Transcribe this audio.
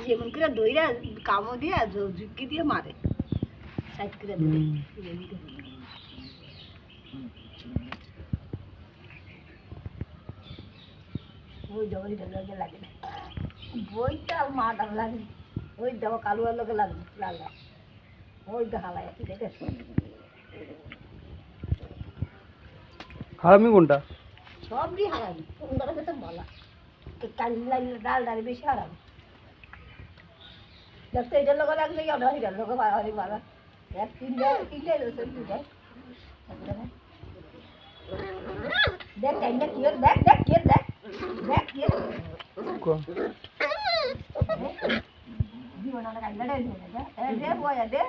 যেমন করে দইরা কামো দিয়া ঝুঁকি দিয়ে মারে সাইড করে দিলে ওই জগড়িটা লগে লাগে না বইটা মাটা লাগে ওই দেওয়া কালু আর লোকে লাগে লাল ওই হালাই ঠিক আছে হারামি কোনটা সবই হারামি কোনটা তো বলা কালি লাগলে ডাল ডাল বেশি হারামি দেখতে এটার লোক লাগলে কি অনেক লোক বাড়াবাড়ি বাড়া এক তিনটে দেখ টাইমটা কি দেখ দেখ কি দেখ দেখ কি জীবনটা কাইলা দেয় না দে বয়া দে